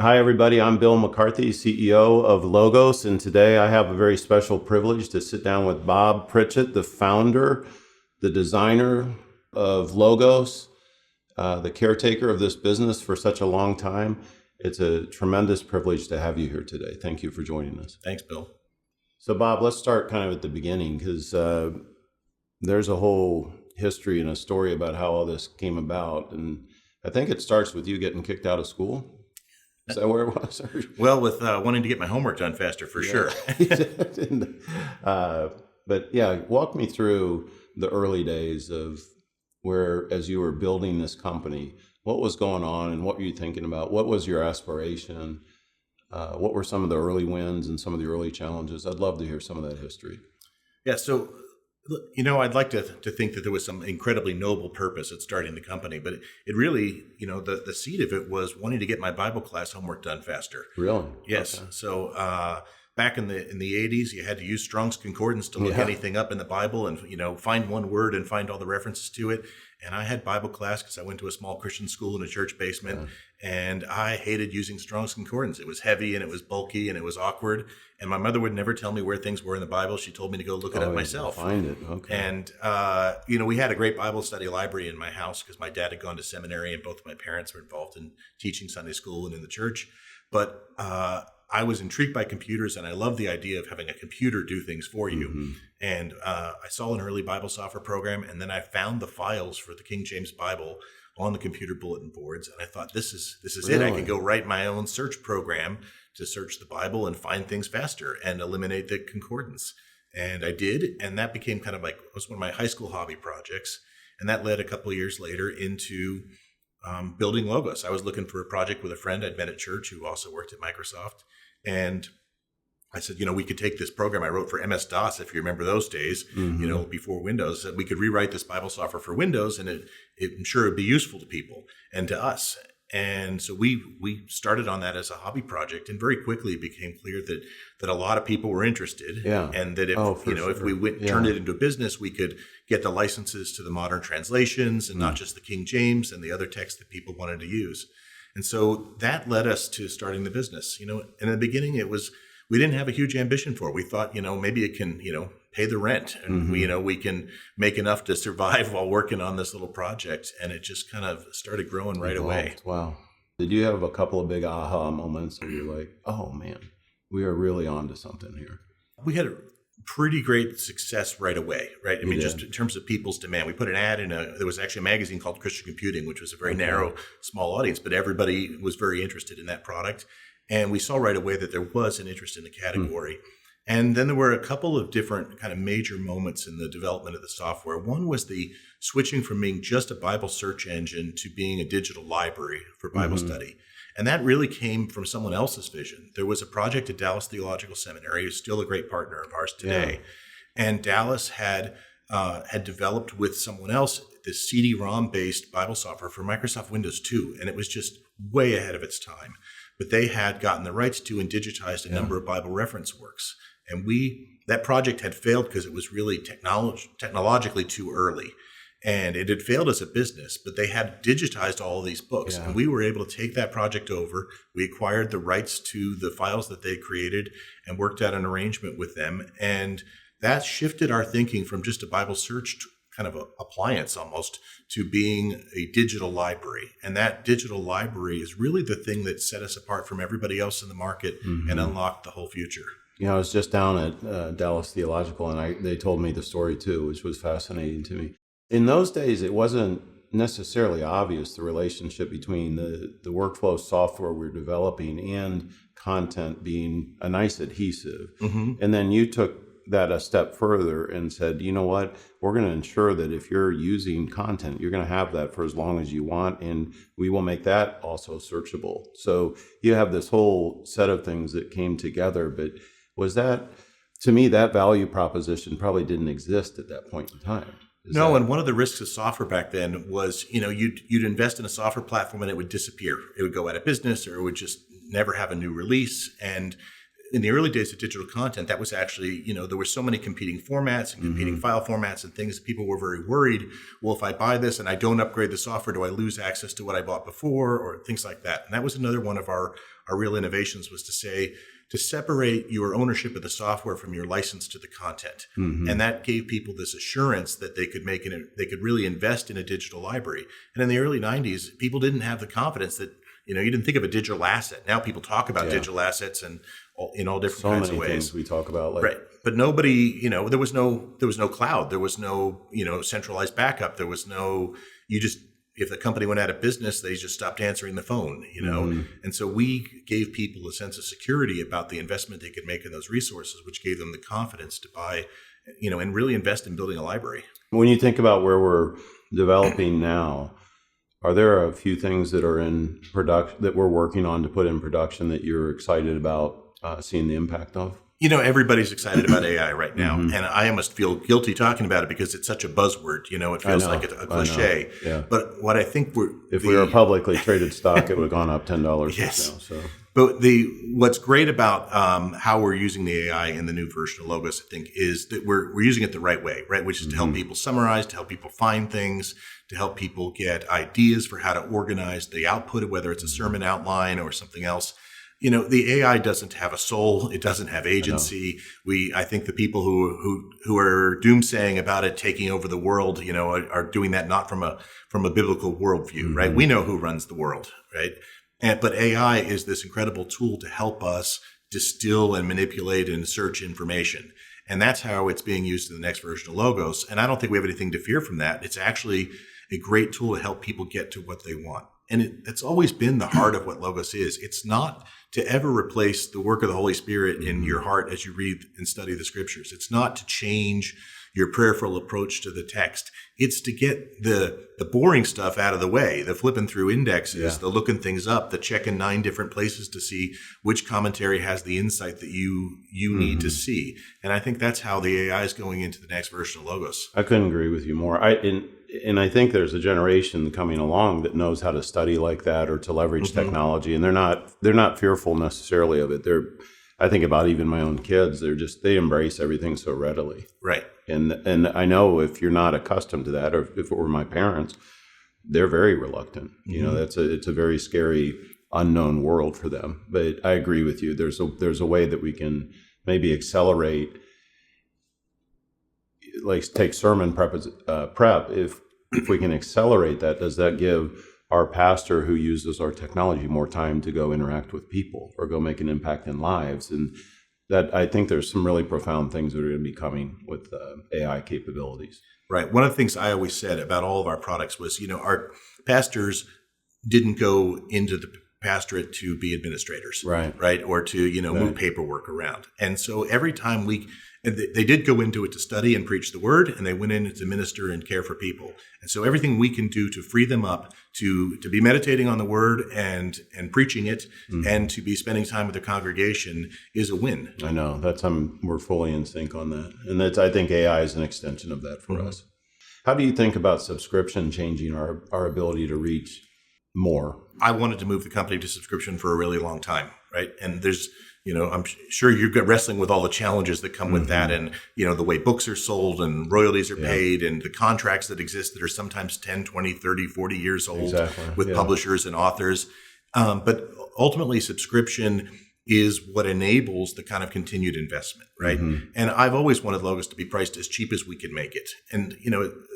Hi, everybody. I'm Bill McCarthy, CEO of Logos, and today I have a very special privilege to sit down with Bob Pritchett, the founder, the designer of Logos, the caretaker of this business for such a long time. It's a tremendous privilege to have you here today. Thank you for joining us. Thanks, Bill. So, Bob, let's start kind of at the beginning because there's a whole history and a story about how all this came about. And I think it starts with you getting kicked out of school. Is that where it was? Well, with wanting to get my homework done faster, for sure. uh, but yeah, walk me through the early days of where, as you were building this company, what was going on and what were you thinking about? What was your aspiration? What were some of the early wins and some of the early challenges? I'd love to hear some of that history. Yeah, so, I'd like to think that there was some incredibly noble purpose at starting the company, but it really, the seed of it was wanting to get my Bible class homework done faster. Really? Yes. Okay. So back in the 80s, you had to use Strong's Concordance to look anything up in the Bible and, find one word and find all the references to it. And I had Bible class because I went to a small Christian school in a church basement, and I hated using Strong's Concordance. It was heavy and it was bulky and it was awkward. And my mother would never tell me where things were in the Bible. She told me to go look it up myself. Find it. Okay. And, we had a great Bible study library in my house because my dad had gone to seminary and both of my parents were involved in teaching Sunday school and in the church. But I was intrigued by computers, and I loved the idea of having a computer do things for you. Mm-hmm. And I saw an early Bible software program, and then I found the files for the King James Bible on the computer bulletin boards, and I thought, this is it. I could go write my own search program to search the Bible and find things faster and eliminate the concordance. And I did, and that became kind of like, it was one of my high school hobby projects, and that led a couple of years later into building Logos. I was looking for a project with a friend I'd met at church who also worked at Microsoft. And I said, we could take this program I wrote for MS-DOS, if you remember those days, before Windows, that we could rewrite this Bible software for Windows, and I'm sure it'd be useful to people and to us. And so we started on that as a hobby project, and very quickly it became clear that a lot of people were interested, and that if we turned it into a business, we could get the licenses to the modern translations and not just the King James and the other texts that people wanted to use. And so that led us to starting the business. And in the beginning, we didn't have a huge ambition for it. We thought, maybe it can, pay the rent, and we can make enough to survive while working on this little project. And it just kind of started growing right away. Wow. Did you have a couple of big aha moments where you're like, oh man, we are really onto something here? We had a pretty great success right away, right? I mean, just in terms of people's demand. We put an ad there was actually a magazine called Christian Computing, which was a very narrow, small audience, but everybody was very interested in that product. And we saw right away that there was an interest in the category. And then there were a couple of different kind of major moments in the development of the software. One was the switching from being just a Bible search engine to being a digital library for Bible study. And that really came from someone else's vision. There was a project at Dallas Theological Seminary, who's still a great partner of ours today. Yeah. And Dallas had developed with someone else this CD-ROM based Bible software for Microsoft Windows 2. And it was just way ahead of its time. But they had gotten the rights to and digitized a number of Bible reference works. And that project had failed because it was really technologically too early. And it had failed as a business, but they had digitized all of these books. And we were able to take that project over. We acquired the rights to the files that they created and worked out an arrangement with them. And that shifted our thinking from just a Bible search kind of appliance almost to being a digital library. And that digital library is really the thing that set us apart from everybody else in the market and unlocked the whole future. I was just down at Dallas Theological, and they told me the story too, which was fascinating to me. In those days, it wasn't necessarily obvious, the relationship between the workflow software we're developing and content being a nice adhesive. And then you took that a step further and said, you know what, we're going to ensure that if you're using content, you're going to have that for as long as you want, and we will make that also searchable. So you have this whole set of things that came together. But was that, to me, that value proposition probably didn't exist at that point in time? And one of the risks of software back then was, you'd invest in a software platform and it would disappear. It would go out of business, or it would just never have a new release. And in the early days of digital content, that was actually, there were so many competing formats and competing file formats and things that people were very worried. Well, if I buy this and I don't upgrade the software, do I lose access to what I bought before, or things like that? And that was another one of our real innovations, was to separate your ownership of the software from your license to the content. And that gave people this assurance that they could really invest in a digital library. And in the early 90s, people didn't have the confidence that, you didn't think of a digital asset. Now people talk about digital assets and in all different kinds of ways. So many things we talk about. Right. But nobody, there was no cloud. There was no, centralized backup. There was no, if the company went out of business, they just stopped answering the phone, And so we gave people a sense of security about the investment they could make in those resources, which gave them the confidence to buy, and really invest in building a library. When you think about where we're developing now, are there a few things that are in production that we're working on to put in production that you're excited about seeing the impact of? Everybody's excited about AI right now. And I almost feel guilty talking about it because it's such a buzzword. It feels like a cliche. Yeah. But what I think if we were a publicly traded stock, it would have gone up $10 yes. now. So. But what's great about how we're using the AI in the new version of Logos, I think, is that we're using it the right way, right? Which is to help people summarize, to help people find things, to help people get ideas for how to organize the output, whether it's a sermon outline or something else. The AI doesn't have a soul. It doesn't have agency. I think the people who are doomsaying about it taking over the world, are doing that not from a biblical worldview, right? We know who runs the world, right? But AI is this incredible tool to help us distill and manipulate and search information. And that's how it's being used in the next version of Logos. And I don't think we have anything to fear from that. It's actually a great tool to help people get to what they want. And it's always been the heart of what Logos is. It's not to ever replace the work of the Holy Spirit in your heart as you read and study the scriptures. It's not to change your prayerful approach to the text. It's to get the boring stuff out of the way, the flipping through indexes, the looking things up, the checking 9 different places to see which commentary has the insight that you need to see. And I think that's how the AI is going into the next version of Logos. I couldn't agree with you more. And I think there's a generation coming along that knows how to study like that or to leverage technology, and they're not fearful necessarily of it. I think about even my own kids. They embrace everything so readily. Right. And I know if you're not accustomed to that, or if it were my parents, they're very reluctant. It's a very scary unknown world for them. But I agree with you. There's a way that we can maybe accelerate, like take sermon prep. If we can accelerate that, does that give our pastor who uses our technology more time to go interact with people or go make an impact in lives? And that, I think there's some really profound things that are going to be coming with AI capabilities. Right. One of the things I always said about all of our products was, our pastors didn't go into the pastorate to be administrators, right? Or to, move paperwork around. And so every time they did go into it to study and preach the word, and they went in to minister and care for people. And so everything we can do to free them up to be meditating on the word and preaching it and to be spending time with the congregation is a win. I know we're fully in sync on that. And I think AI is an extension of that for us. How do you think about subscription changing our ability to reach more? I wanted to move the company to subscription for a really long time, right? And there's, I'm sure you're wrestling with all the challenges that come with that, and, the way books are sold and royalties are paid and the contracts that exist that are sometimes 10, 20, 30, 40 years old with publishers and authors. But ultimately, subscription is what enables the kind of continued investment, right? And I've always wanted Logos to be priced as cheap as we can make it. And,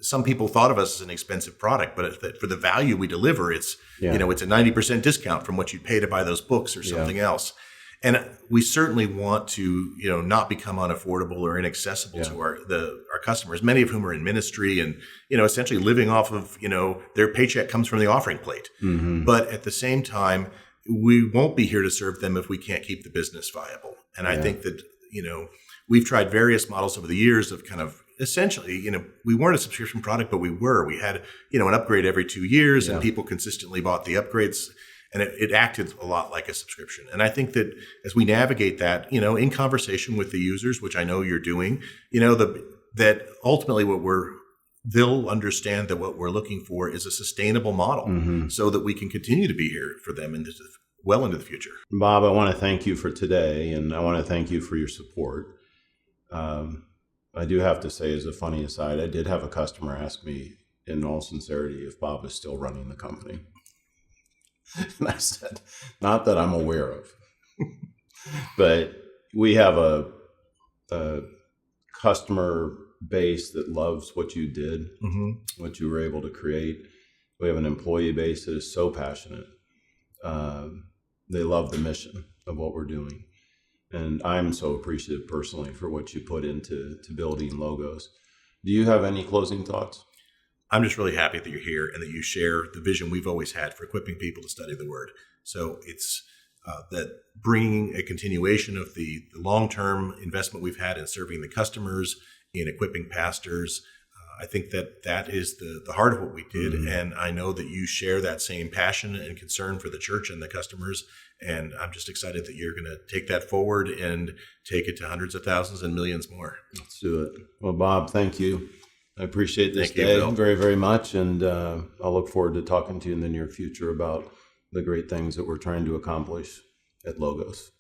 some people thought of us as an expensive product, but for the value we deliver, it's, it's a 90% discount from what you'd pay to buy those books or something else. And we certainly want to, not become unaffordable or inaccessible to our customers, many of whom are in ministry and, essentially living off of, their paycheck comes from the offering plate. But at the same time, we won't be here to serve them if we can't keep the business viable. And I think that, we've tried various models over the years of kind of essentially, we weren't a subscription product, but we had, an upgrade every 2 years and people consistently bought the upgrades. And it acted a lot like a subscription. And I think that as we navigate that, in conversation with the users, which I know you're doing, that ultimately they'll understand that what we're looking for is a sustainable model so that we can continue to be here for them. And well into the future. Bob, I want to thank you for today, and I want to thank you for your support. I do have to say, as a funny aside, I did have a customer ask me in all sincerity if Bob is still running the company. And I said, not that I'm aware of, but we have a customer base that loves what you did, what you were able to create. We have an employee base that is so passionate. They love the mission of what we're doing. And I'm so appreciative personally for what you put into building Logos. Do you have any closing thoughts? I'm just really happy that you're here and that you share the vision we've always had for equipping people to study the Word. So it's that bringing a continuation of the long-term investment we've had in serving the customers, in equipping pastors. I think that is the heart of what we did. And I know that you share that same passion and concern for the church and the customers. And I'm just excited that you're going to take that forward and take it to hundreds of thousands and millions more. Let's do it. Well, Bob, thank you. I appreciate this Thank you, day Bill. very, very much. And I'll look forward to talking to you in the near future about the great things that we're trying to accomplish at Logos.